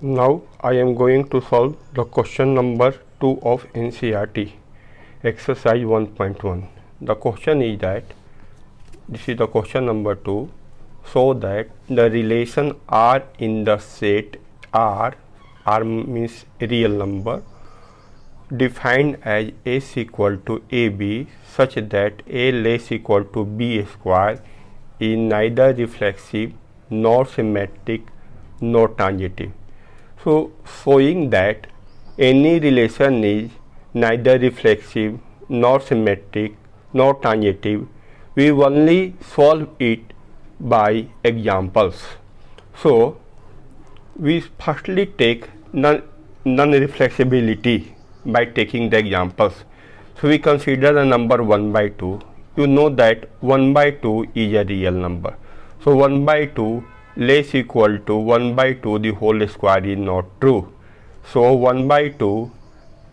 Now I am going to solve the question number 2 of NCERT exercise 1.1. The question is that this is the question number 2. So that the relation R in the set R means real number, defined as S equal to AB such that A less equal to B square is neither reflexive nor symmetric nor tangential. So showing that any relation is neither reflexive nor symmetric nor tangential, we only solve it by examples. So we firstly take non-reflexibility by taking the examples. So we consider the number 1 by 2. You know that 1 by 2 is a real number. So 1 by 2 less equal to 1 by 2 the whole square is not true. So 1 by 2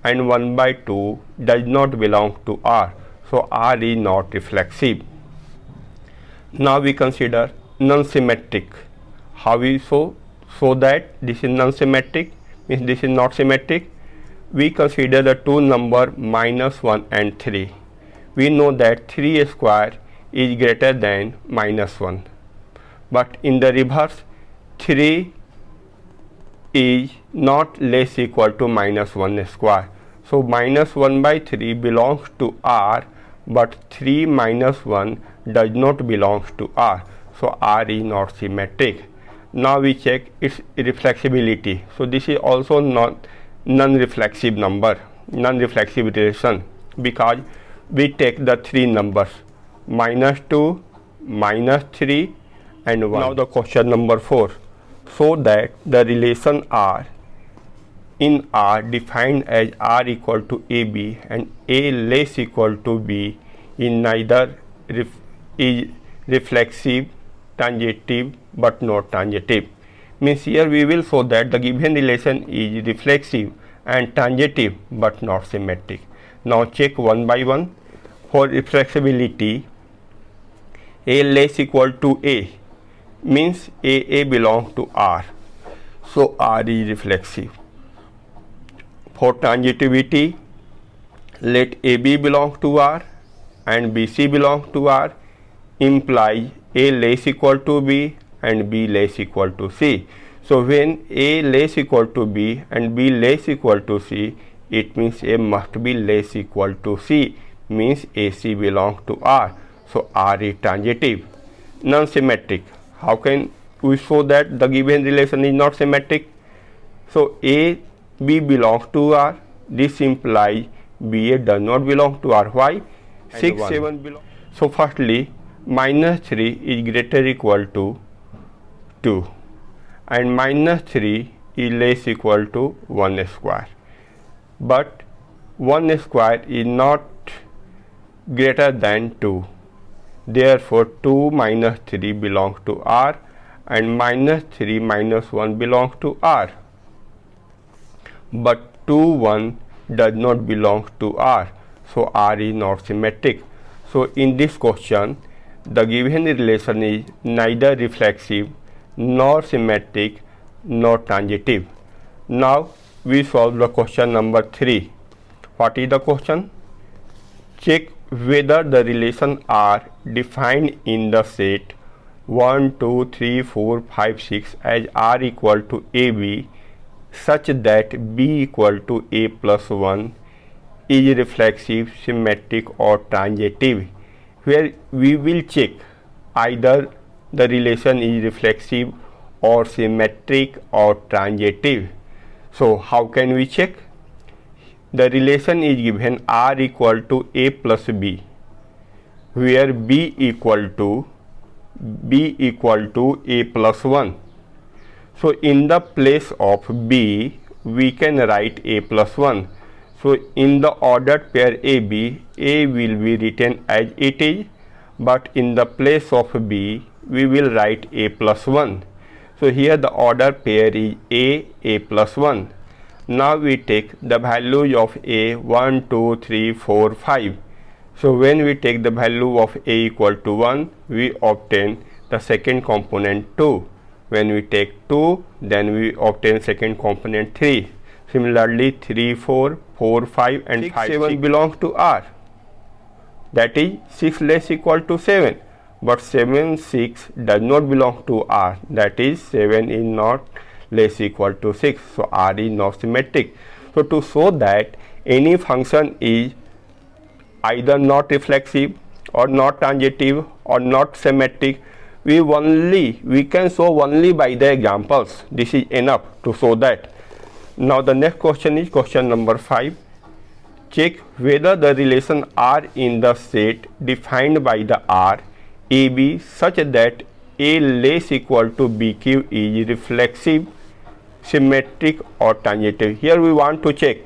and 1 by 2 does not belong to R. So R is not reflexive. Now we consider non-symmetric. How we show that this is non-symmetric, means this is not symmetric. We consider the two number minus 1 and 3. We know that 3 square is greater than minus 1. But in the reverse, 3 is not less equal to minus 1 square. So minus 1 by 3 belongs to R, but 3 minus 1 does not belong to R. So R is not symmetric. Now we check its reflexibility. So this is also not non-reflexive number, non-reflexive relation, because we take the three numbers minus 2, minus 3 and 1. Now the question number 4. So that the relation R in R defined as R equal to AB and A less equal to B is neither reflexive, tangential but not tangential. Means here we will show that the given relation is reflexive and tangential but not symmetric. Now check one by one. For reflexibility, A less equal to A means A belongs to R. So R is reflexive. For tangentivity, let AB belong to R and BC belong to R, implies A less equal to B and B less equal to C. So when A less equal to B and B less equal to C, it means A must be less equal to C, means AC belongs to R. So R is tangential. Non-symmetric. How can we show that the given relation is not symmetric? So A, B belongs to R. This implies BA does not belong to R. Why? 6, 7 belong. So firstly, minus 3 is greater or equal to 2 and minus 3 is less equal to 1 square. But 1 square is not greater than 2. Therefore 2 minus 3 belongs to R and minus 3 minus 1 belongs to R. But 2, 1 does not belong to R. So R is not symmetric. So in this question, the given relation is neither reflexive nor symmetric nor tangential. Now we solve the question number 3. What is the question? Check whether the relation R defined in the set 1, 2, 3, 4, 5, 6 as R equal to AB such that B equal to A plus 1 is reflexive, symmetric or tangential, where we will check either the relation is reflexive or symmetric or tangential. So how can we check? The relation is given R equal to A plus B, where B equal to A plus 1. So in the place of B, we can write A plus 1. So in the ordered pair AB, A will be written as it is, but in the place of B, we will write A plus 1. So here the ordered pair is A plus 1. Now we take the values of A 1, 2, 3, 4, 5. So when we take the value of A equal to 1, we obtain the second component 2. When we take 2, then we obtain second component 3. Similarly 3, 4, 4, 5 and 6, 5, 7 belong to R. That is 6 less equal to 7. But 7, 6 does not belong to R. That is 7 is not less equal to 6. So R is not symmetric. So to show that any function is either not reflexive or not transitive or not symmetric, we can show only by the examples. This is enough to show that. Now the next question is question number 5. Check whether the relation R in the set defined by the R AB such that A less equal to BQ is reflexive, symmetric or transitive. Here we want to check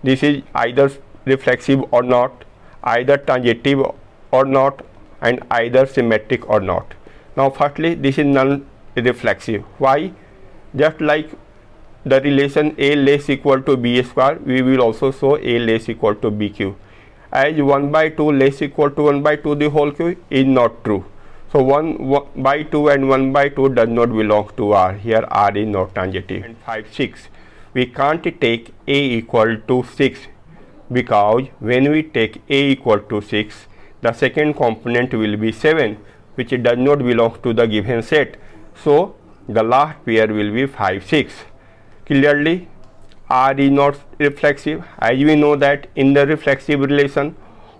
this is either reflexive or not, either transitive or not, and either symmetric or not. Now firstly, this is non-reflexive. Why? Just like the relation A less equal to B square, we will also show A less equal to BQ. As 1 by 2 less equal to 1 by 2 the whole cube is not true. So 1 by 2 and 1 by 2 does not belong to R. Here R is not transitive. And 5, 6. We can't take A equal to 6 because when we take A equal to 6, the second component will be 7, which does not belong to the given set. So the last pair will be 5, 6. Clearly R is not reflexive, as we know that in the reflexive relation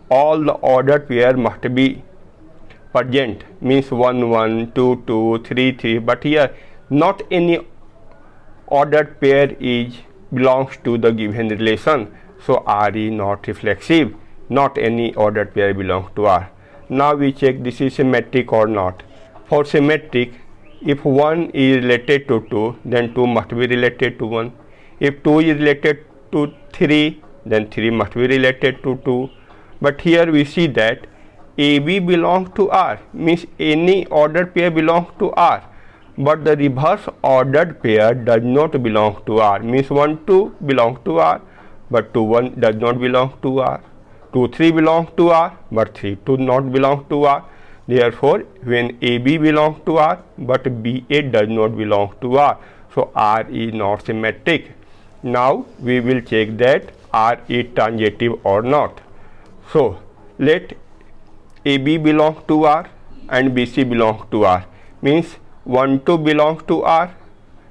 all the ordered pair must be present, means 1, 1, 2, 2, 3, 3, but here not any ordered pair belongs to the given relation. So R is not reflexive, not any ordered pair belongs to R. Now we check this is symmetric or not. For symmetric, if 1 is related to 2, then 2 must be related to 1. If 2 is related to 3, then 3 must be related to 2. But here we see that AB belongs to R, means any ordered pair belongs to R. But the reverse ordered pair does not belong to R, means 1, 2 belongs to R, but 2, 1 does not belong to R. 2, 3 belongs to R, but 3, 2 not belong to R. Therefore, when AB belongs to R, but BA does not belong to R, so R is not symmetric. Now we will check that R is transitive or not. So let AB belong to R and BC belong to R, means 1, 2 belongs to R,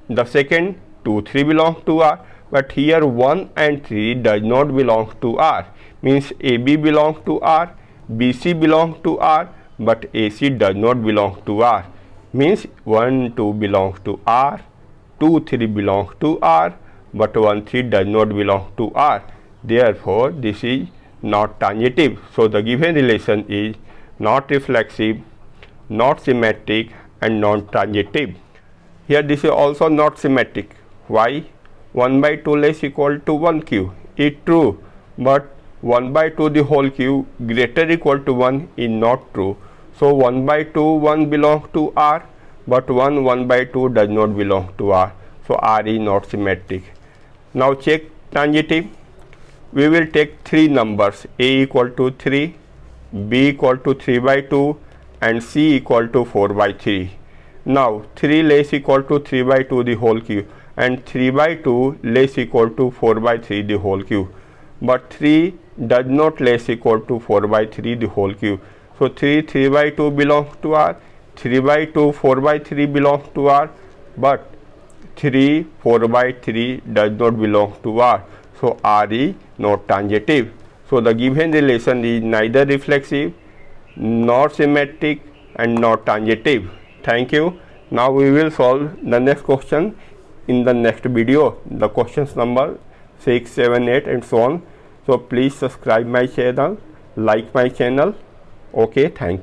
the second 2, 3 belongs to R, but here 1 and 3 does not belong to R, means AB belongs to R, BC belongs to R, but AC does not belong to R, means 1, 2 belongs to R, 2, 3 belongs to R, but 1, 3 does not belong to R. Therefore, this is not transitive. So the given relation is not reflexive, not symmetric and non-transitive. Here this is also not symmetric. Why? 1 by 2 less equal to 1 cube is true, but 1 by 2 the whole cube greater equal to 1 is not true. So 1 by 2 1 belongs to R, but 1 by 2 does not belong to R. So R is not symmetric. Now check transitive. We will take 3 numbers, A equal to 3, B equal to 3 by 2 and C equal to 4 by 3. Now 3 less equal to 3 by 2 the whole cube and 3 by 2 less equal to 4 by 3 the whole cube. But 3 does not less equal to 4 by 3 the whole cube. So 3 by 2 belongs to R, 3 by 2 4 by 3 belongs to R, but 3 4 by 3 does not belong to R. So R is not transitive. So the given relation is neither reflexive, nor symmetric and not transitive. Thank you. Now we will solve the next question in the next video, the questions number 6, 7, 8 and so on. So please subscribe my channel, like my channel. Okay, thank you.